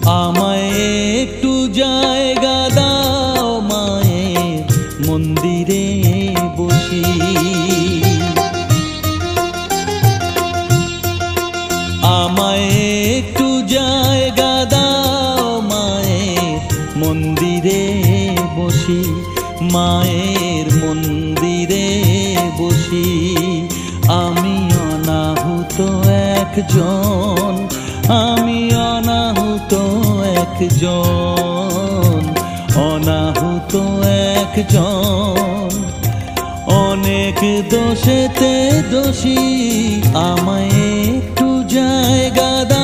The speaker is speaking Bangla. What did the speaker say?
আমায় একটু জায়গা দাও মায়ের মন্দিরে বসি। আমায় একটু জায়গা দাও মায়ের মন্দিরে বসি, মায়ের মন্দিরে বসি। আমি অনাহুত একজন, আমি অনাহুত একজন, অনাহুত একজন। অনেক দোষেতে দোষী, আমায় একটু জায়গা দাও।